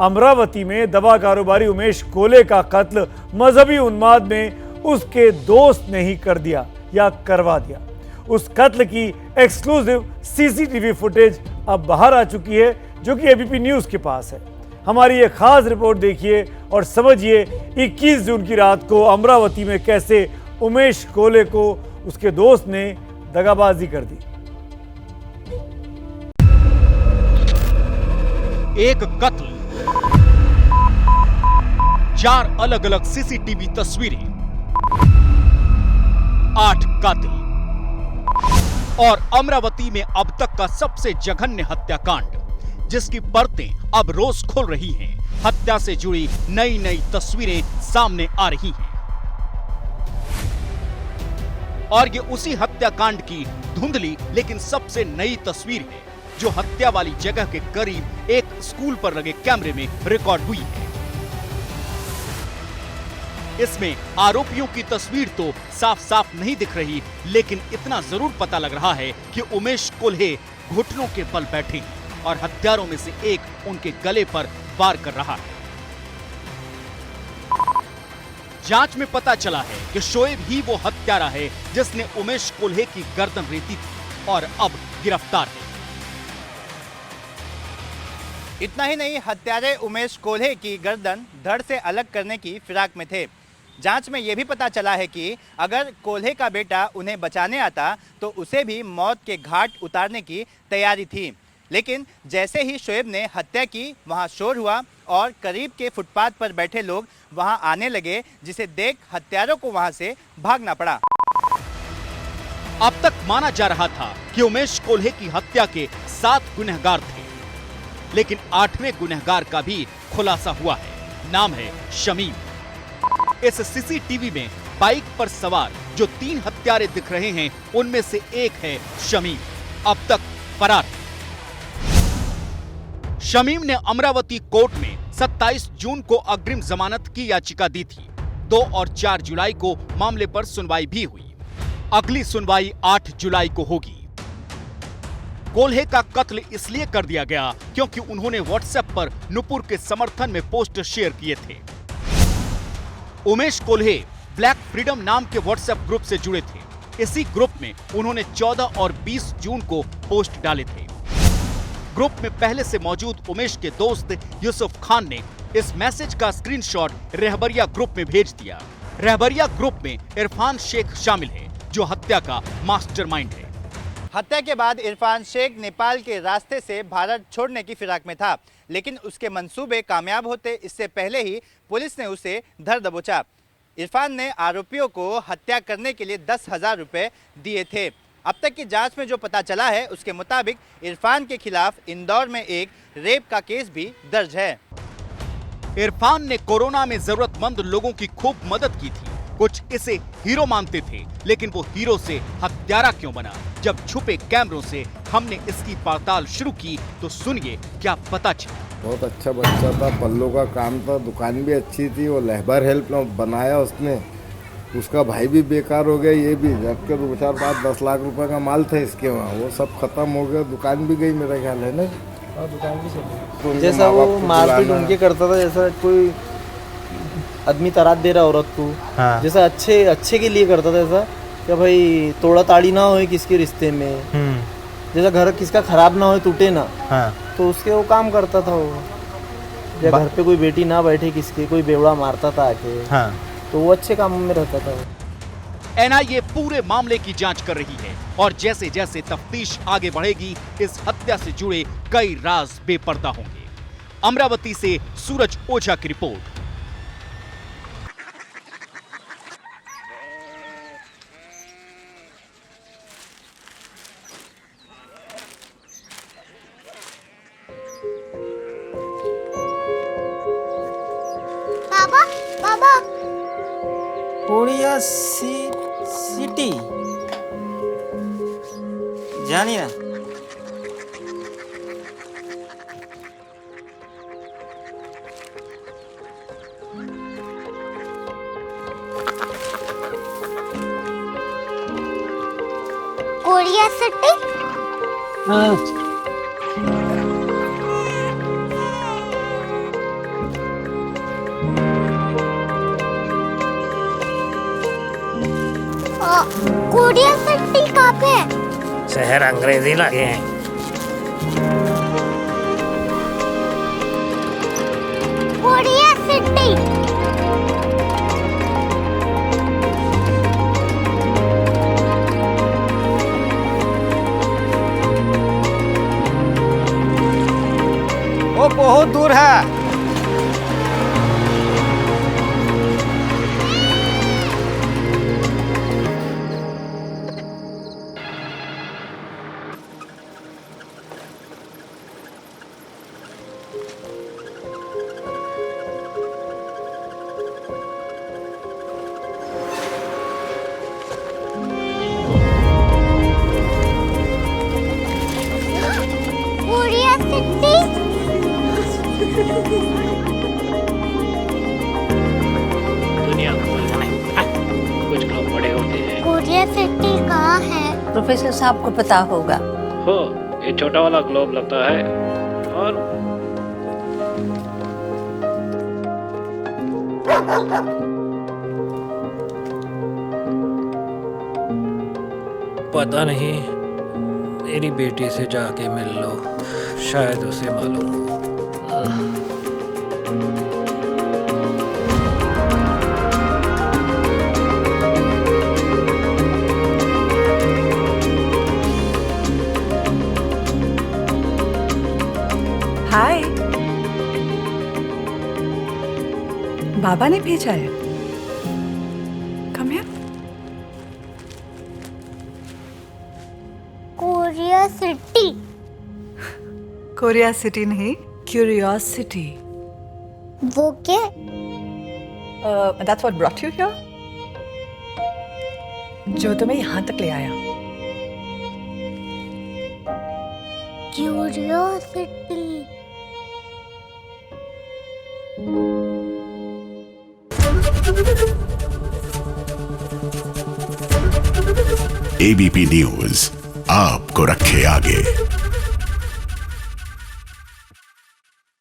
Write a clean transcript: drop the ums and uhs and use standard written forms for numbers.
अमरावती में दवा कारोबारी उमेश कोल्हे का कत्ल मजहबी उन्माद में उसके दोस्त ने ही कर दिया या करवा दिया। उस कत्ल की एक्सक्लूसिव सीसीटीवी फुटेज अब बाहर आ चुकी है, जो कि एबीपी न्यूज के पास है। हमारी ये खास रिपोर्ट देखिए और समझिए 21 जून की रात को अमरावती में कैसे उमेश कोल्हे को उसके दोस्त ने दगाबाजी कर दी। एक कत्ल, 4 अलग अलग सीसीटीवी तस्वीरें, 8 कातिल और अमरावती में अब तक का सबसे जघन्य हत्याकांड, जिसकी परतें अब रोज खुल रही हैं। हत्या से जुड़ी नई नई तस्वीरें सामने आ रही हैं और ये उसी हत्याकांड की धुंधली लेकिन सबसे नई तस्वीर है, जो हत्या वाली जगह के करीब एक स्कूल पर लगे कैमरे में रिकॉर्ड हुई है। इसमें आरोपियों की तस्वीर तो साफ साफ नहीं दिख रही, लेकिन इतना जरूर पता लग रहा है कि उमेश कोल्हे घुटनों के बल बैठे हैं और हत्यारों में से एक उनके गले पर वार कर रहा है। जांच में पता चला है कि शोएब ही वो हत्यारा है जिसने उमेश कोल्हे की गर्दन रेती थी और अब गिरफ्तार है। इतना ही नहीं, हत्यारे उमेश कोल्हे की गर्दन धड़ से अलग करने की फिराक में थे। जांच में यह भी पता चला है कि अगर कोल्हे का बेटा उन्हें बचाने आता तो उसे भी मौत के घाट उतारने की तैयारी थी। लेकिन जैसे ही शोएब ने हत्या की, वहां शोर हुआ और करीब के फुटपाथ पर बैठे लोग वहां आने लगे, जिसे देख हत्यारों को वहां से भागना पड़ा। अब तक माना जा रहा था कि उमेश कोल्हे की हत्या के 7 गुनहगार थे, लेकिन 8वें गुनहगार का भी खुलासा हुआ है। नाम है शमीम। इस सीसीटीवी में बाइक पर सवार जो 3 हत्यारे दिख रहे हैं, उनमें से एक है शमीम, अब तक फरार है। शमीम ने अमरावती कोर्ट में 27 जून को अग्रिम जमानत की याचिका दी थी। 2 और 4 जुलाई को मामले पर सुनवाई भी हुई। अगली सुनवाई 8 जुलाई को होगी। कोल्हे का कत्ल इसलिए कर दिया गया क्योंकि उन्होंने व्हाट्सएप पर नुपुर के समर्थन में पोस्ट शेयर किए थे। उमेश कोल्हे ब्लैक फ्रीडम नाम के व्हाट्सएप ग्रुप से जुड़े थे। इसी ग्रुप में उन्होंने 14 और 20 जून को पोस्ट डाले थे। ग्रुप में पहले से मौजूद उमेश के दोस्त यूसुफ खान ने इस मैसेज का स्क्रीनशॉट रहबरिया ग्रुप में भेज दिया। रहबरिया ग्रुप में इरफान शेख शामिल है, जो हत्या का मास्टरमाइंड है। हत्या के बाद इरफान शेख नेपाल के रास्ते से भारत छोड़ने की फिराक में था, लेकिन उसके मंसूबे कामयाब होते इससे पहले ही पुलिस ने उसे धर दबोचा। इरफान ने आरोपियों को हत्या करने के लिए 10,000 रुपए दिए थे। अब तक की जांच में जो पता चला है, उसके मुताबिक इरफान के खिलाफ इंदौर में एक रेप का केस भी दर्ज है। इरफान ने कोरोना में जरूरतमंद लोगों की खूब मदद की थी। कुछ इसे हीरो मानते थे, लेकिन वो हीरो से हत्यारा क्यों बना? जब छुपे कैमरों से हमने इसकी पड़ताल शुरू की तो सुनिए क्या पता चला। बहुत अच्छा बच्चा था, पल्लों का काम था, दुकान भी अच्छी थी। वो लेबर हेल्प बनाया उसने, उसका भाई भी बेकार हो गया, ये भी। जबकि 2-4-5-10 लाख रुपए का माल था इसके वहाँ, वो सब खत्म हो गया। दुकान भी गई मेरा ख्याल है ना। और दुकान भी चली। जैसा वो मारपीट उनके करता था, जैसा कोई आदमी तरात दे रहा औरत को, हाँ। जैसा अच्छे के लिए करता था, ऐसा क्या भाई तोड़ा ताड़ी ना हो किसके रिश्ते में, जैसा घर किसका खराब ना हो, टूटे ना, हाँ। तो उसके वो काम करता था वो। या घर पे कोई बेटी ना बैठे किसके, कोई बेवड़ा मारता था आके, हाँ। तो वो अच्छे कामों में रहता था। एनआईए पूरे मामले की जांच कर रही है और जैसे जैसे तफ्तीश आगे बढ़ेगी, इस हत्या से जुड़े कई राज बेपर्दा होंगे। अमरावती से सूरज ओझा की रिपोर्ट। कोरिया सिटी जानिए। Korea city? कोरिया सिटी कहाँ पे है? शहर अंग्रेजी लगे हैं। Korea city. वो बहुत दूर है। Korea city. दुनिया को बोलना है, कुछ लोग बड़े होते हैं। कोरिया सिटी कहाँ है? प्रोफेसर साहब को पता होगा। हो, ये छोटा वाला ग्लोब लगता है और पता नहीं, मेरी बेटी से जाके मिल लो, शायद उसे मालूम हो। हाय, बाबा ने भेजा है। Come here. Korea city. Korea city नहीं, क्यूरियोसिटी। वो क्या? That's what brought you here? जो तुम्हें यहाँ तक ले आया। क्यूरियोसिटी। एबीपी न्यूज आपको रखे आगे।